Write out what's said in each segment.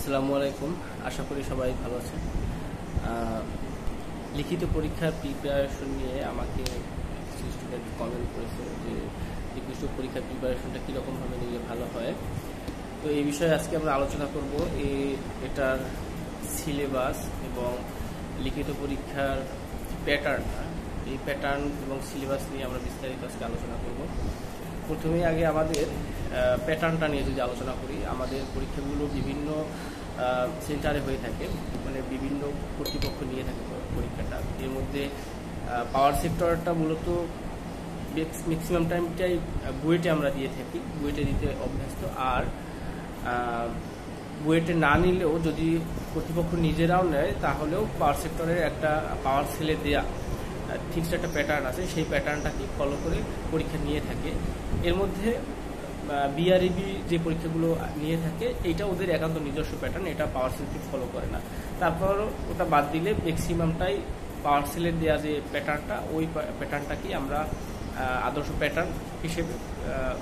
আসসালামু আলাইকুম। আশা করি সবাই ভালো আছেন। লিখিত পরীক্ষার প্রিপারেশন নিয়ে আমাকে কিছু স্টুডেন্ট কমেন্ট করেছে যে লিখিত পরীক্ষার প্রিপারেশনটা কীরকমভাবে নিলে ভালো হয়। তো এই বিষয়ে আজকে আমরা আলোচনা করব। এটার সিলেবাস এবং লিখিত পরীক্ষার প্যাটার্নটা, এই প্যাটার্ন এবং সিলেবাস নিয়ে আমরা বিস্তারিত আজকে আলোচনা করব। প্রথমে আগে আমাদের প্যাটার্নটা নিয়ে যদি আলোচনা করি, আমাদের পরীক্ষাগুলো বিভিন্ন সেন্টারে হয়ে থাকে, মানে বিভিন্ন কর্তৃপক্ষ নিয়ে থাকে পরীক্ষাটা। এর মধ্যে পাওয়ার সেক্টরটা মূলত ম্যাক্সিমাম টাইমটাই বুয়েটে আমরা দিয়ে থাকি, বুয়েটে দিতে অভ্যস্ত। আর বুয়েটে না নিলেও যদি কর্তৃপক্ষ নিজেরাও নেয় তাহলেও পাওয়ার সেক্টরের একটা পাওয়ার সেলে দেয়া ফিক্সড একটা প্যাটার্ন আছে, সেই প্যাটার্নটাকে ফলো করে পরীক্ষা নিয়ে থাকে। এর মধ্যে বিআরইবি যে পরীক্ষাগুলো নিয়ে থাকে এটা ওদের একান্ত নিজস্ব প্যাটার্ন, এটা পাওয়ার সেলকে ফলো করে না। তারপরও ওটা বাদ দিলে ম্যাক্সিমামটাই পাওয়ার সেলের দেওয়া যে প্যাটার্নটা, ওই প্যাটার্নটাকেই আমরা আদর্শ প্যাটার্ন হিসেবে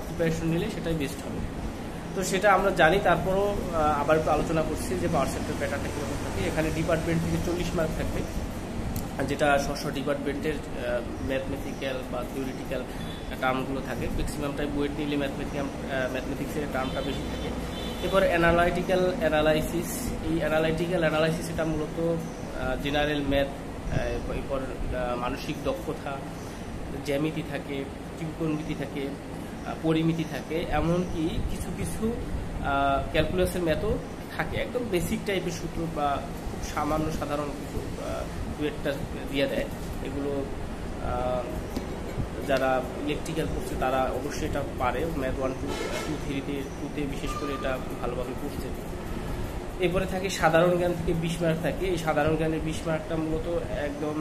প্রিপারেশন নিলে সেটাই বেস্ট হবে। তো সেটা আমরা জানি, তারপরও আবার একটু আলোচনা করছি যে পাওয়ার সেক্টর প্যাটার্নটা কীরকম থাকে। এখানে ডিপার্টমেন্ট থেকে 40 মার্ক থাকবে, যেটা স্ব ডিপার্টমেন্টের ম্যাথমেটিক্যাল বা থিওরিটিক্যাল টার্মগুলো থাকে। ম্যাক্সিমামটাই বুয়েট নিলে ম্যাথমেটিক্সের টার্মটা বেশি থাকে। এরপর অ্যানালাইটিক্যাল অ্যানালাইসিস, এই অ্যানালাইটিক্যাল অ্যানালাইসিস এটা মূলত জেনারেল ম্যাথ, এরপর মানসিক দক্ষতা, জ্যামিতি থাকে, ত্রিকোণমিতি থাকে, পরিমিতি থাকে, এমনকি কিছু কিছু ক্যালকুলাসের ম্যাথও থাকে। একদম বেসিক টাইপের সূত্র বা খুব সামান্য সাধারণ কিছু একটা দিয়ে দেয়। এগুলো যারা ইলেকট্রিক্যাল পড়ছে তারা অবশ্যই এটা পারে, ম্যাথ 1, 2, 3, 2তে বিশেষ করে এটা ভালোভাবে পড়ছে। এরপরে থাকে সাধারণ জ্ঞান থেকে 20 মার্ক থাকে। এই সাধারণ জ্ঞানের 20 মার্কটা মূলত একদম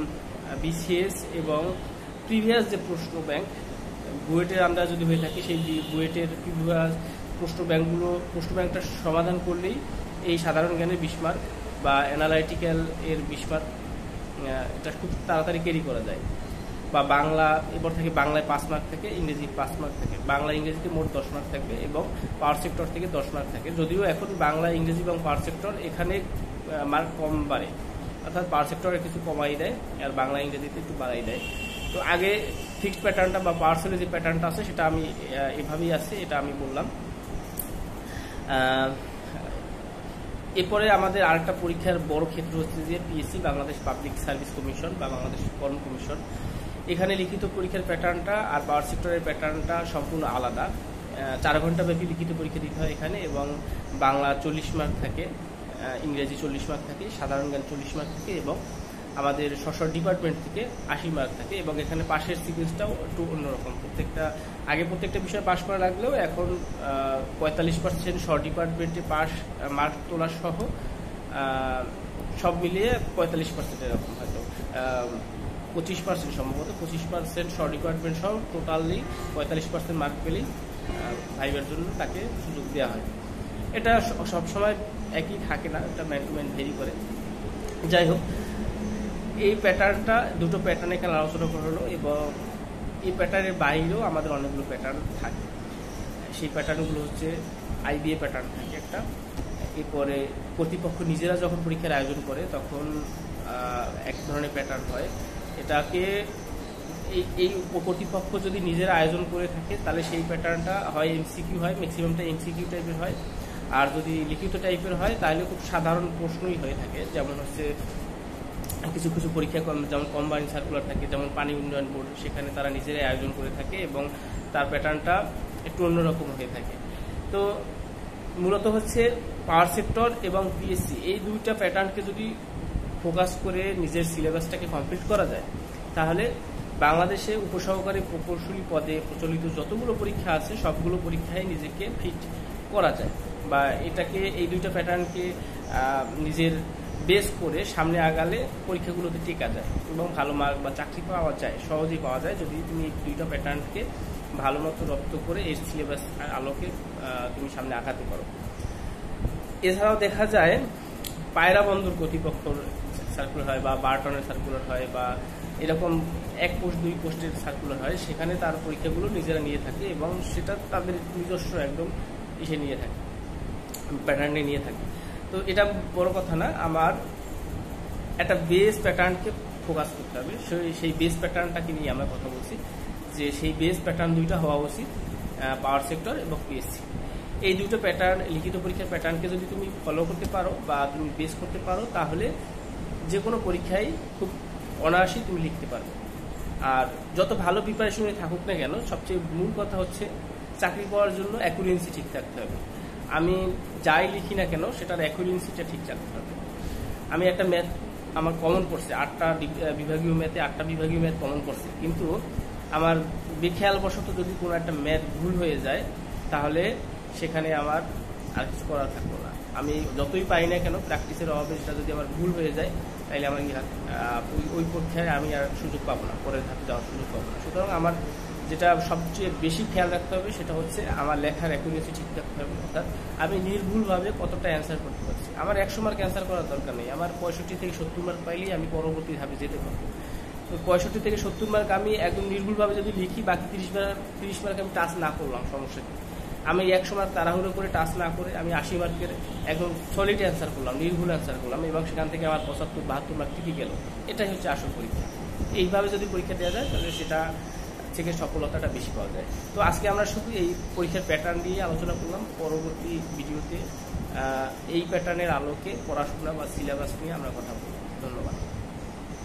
বিসিএস এবং প্রিভিয়াস যে প্রশ্ন ব্যাংক, বুয়েটের আমরা যদি হয়ে থাকি সেই বুয়েটের প্রিভিয়াস প্রশ্ন ব্যাংকটা সমাধান করলেই এই সাধারণ জ্ঞানের 20 মার্ক বা অ্যানালাইটিক্যাল এর 20 মার্ক এটা খুব তাড়াতাড়ি ক্যারি করা যায়। বা বাংলা, এরপর থেকে বাংলায় 5 মার্ক থাকে, ইংরেজি 5 মার্ক থাকে, বাংলা ইংরেজিতে মোট 10 মার্ক থাকবে এবং পাওয়ার সেক্টর থেকে 10 মার্ক থাকে। যদিও এখন বাংলা ইংরেজি এবং পাওয়ার সেক্টর এখানে মার্ক কম বাড়ে, অর্থাৎ পাওয়ার সেক্টরে কিছু কমাই দেয় আর বাংলা ইংরেজিতে একটু বাড়াই দেয়। তো আগে ফিক্সড প্যাটার্নটা বা পাওয়ার সেলের যে প্যাটার্নটা আছে সেটা আমি এভাবেই আছে, এটা আমি বললাম। এরপরে আমাদের আরেকটা পরীক্ষার বড় ক্ষেত্র হচ্ছে যে PSC, Bangladesh public service commission বা বাংলাদেশ কর্ম কমিশন। এখানে লিখিত পরীক্ষার প্যাটার্নটা আর পাওয়ার সেক্টরের প্যাটার্নটা সম্পূর্ণ আলাদা। 4 ঘন্টা ব্যাপী লিখিত পরীক্ষা দিতে হয় এখানে এবং বাংলা 40 মার্ক থাকে, ইংরেজি 40 মার্ক থাকে, সাধারণ জ্ঞান 40 মার্ক থাকে এবং আমাদের স্ব ডিপার্টমেন্ট থেকে 80 মার্ক থাকে। এবং এখানে পাশের সিকুয়েন্সটাও একটু অন্যরকম, প্রত্যেকটা বিষয়ে পাশ করা লাগলেও এখন 45% স্ব ডিপার্টমেন্টে পাস মার্ক তোলা সহ সব মিলিয়ে 45% এরকম, হয়তো 25% সম্ভবত 25% স্ব ডিপার্টমেন্ট সহ টোটালি 45% মার্ক পেলেই ভাইবার জন্য তাকে সুযোগ দেওয়া হয়। এটা সবসময় একই থাকে না, এটা ম্যান টু ম্যান ভেরি করে। যাই হোক, এই প্যাটার্নটা দুটো প্যাটার্ন এখানে আলোচনা করা হলো এবং এই প্যাটার্নের বাইরেও আমাদের অনেকগুলো প্যাটার্ন থাকে। সেই প্যাটার্নগুলো হচ্ছে আইবিএ প্যাটার্ন থাকে একটা। এরপরে কর্তৃপক্ষ নিজেরা যখন পরীক্ষার আয়োজন করে তখন এক ধরনের প্যাটার্ন হয়। এটাকে এই কর্তৃপক্ষ যদি নিজেরা আয়োজন করে থাকে তাহলে সেই প্যাটার্নটা হয় এমসিকিউ হয়, ম্যাক্সিমামটা এমসিকিউ টাইপের হয়। আর যদি লিখিত টাইপের হয় তাহলে খুব সাধারণ প্রশ্নই হয়ে থাকে, যেমন হচ্ছে কিছু কিছু পরীক্ষা যেমন কম্বাইন্ড সার্কুলার থাকে, যেমন পানি উন্নয়ন বোর্ড, সেখানে তারা নিজেরাই আয়োজন করে থাকে এবং তার প্যাটার্নটা একটু অন্যরকম হয়ে থাকে। তো মূলত হচ্ছে পাওয়ার সেক্টর এবং পিএসসি এই দুইটা প্যাটার্নকে যদি ফোকাস করে নিজের সিলেবাসটাকে কমপ্লিট করা যায় তাহলে বাংলাদেশে উপসহকারী প্রকৌশলী পদে প্রচলিত যতগুলো পরীক্ষা আছে সবগুলো পরীক্ষায় নিজেকে ফিট করা যায়, বা এটাকে এই দুইটা প্যাটার্নকে নিজের বেস করে সামনে আগালে পরীক্ষাগুলোতে টেকা যায় এবং ভালো মার্ক বা চাকরি পাওয়া যায়, সহজেই পাওয়া যায় যদি তুমি এই দুইটা প্যাটার্নকে ভালো মতো রপ্ত করে এই সিলেবাস আলোকে তুমি সামনে আগাতে পারো। এছাড়াও দেখা যায় পায়রা বন্দর কর্তৃপক্ষর সার্কুলার হয় বা বারটনের সার্কুলার হয় বা এরকম 1 পোস্ট 2 পোস্টের সার্কুলার হয়, সেখানে তার পরীক্ষাগুলো নিজেরা নিয়ে থাকে এবং সেটা তাদের নিজস্ব একদম নিয়ে থাকে, প্যাটার্নে নিয়ে থাকে। তো এটা বড় কথা না, আমার একটা বেস প্যাটার্নকে ফোকাস করতে হবে। সেই বেস প্যাটার্নটাকে নিয়ে আমরা কথা বলছি যে সেই বেস প্যাটার্ন দুইটা হওয়া উচিত, পাওয়ার সেক্টর এবং পিএসসি। এই দুটো প্যাটার্ন, লিখিত পরীক্ষার প্যাটার্নকে যদি তুমি ফলো করতে পারো বা তুমি বেস করতে পারো, তাহলে যে কোনো পরীক্ষায় খুব অনায়াসেই তুমি লিখতে পারবে। আর যত ভালো প্রিপারেশনে থাকুক না কেন, সবচেয়ে মূল কথা হচ্ছে চাকরি পাওয়ার জন্য অ্যাকুরেন্সি ঠিক থাকতে হবে। আমি যাই লিখি না কেন সেটার অ্যাকুরেন্সিটা ঠিক থাকতে হবে। আমি একটা ম্যাথ আমার কমন পড়ছে, 8টা বিভাগীয় ম্যাথে 8টা বিভাগীয় ম্যাথ কমন পড়ছে, কিন্তু আমার বেখেয়ালবশত যদি কোনো একটা ম্যাথ ভুল হয়ে যায়, তাহলে সেখানে আমার আর কিছু করার থাকলো না। আমি যতই পাই না কেন, প্র্যাকটিসের অভাবে সেটা যদি আমার ভুল হয়ে যায়, তাহলে আমার ওই পরীক্ষায় আমি আর সুযোগ পাবো না, পরের ধাপে যাওয়ার সুযোগ পাবো না। সুতরাং আমার যেটা সবচেয়ে বেশি খেয়াল রাখতে হবে সেটা হচ্ছে আমার লেখার অ্যাকুরেসি ঠিক রাখতে হবে, অর্থাৎ আমি নির্ভুলভাবে কতটা অ্যান্সার করতে পারছি। আমার 100 মার্ক অ্যান্সার করার দরকার নেই, আমার 65 থেকে 70 মার্ক পাইলেই আমি পরবর্তী ধাপে যেতে পারবো। তো 65 থেকে 70 মার্ক আমি একদম নির্ভুলভাবে যদি লিখি, বাকি 30 মার্ক আমি টাচ না করলাম, সমস্যা কি? আমি 100 মার্ক তাড়াহুড়ো করে টাচ না করে আমি 80 মার্কের একদম সলিড অ্যান্সার করলাম, নির্ভুল অ্যান্সার করলাম, এবং সেখান থেকে আমার 75-72 মার্ক টিকে গেল। এটাই হচ্ছে আসল পরীক্ষা। এইভাবে যদি পরীক্ষা দেওয়া যায়, তাহলে সেটা থেকে সফলতাটা বেশি পাওয়া যায়। তো আজকে আমরা শুধু এই পরীক্ষার প্যাটার্ন নিয়ে আলোচনা করলাম। পরবর্তী ভিডিওতে এই প্যাটার্নের আলোকে পড়াশোনা বা সিলেবাস নিয়ে আমরা কথা বলব। ধন্যবাদ।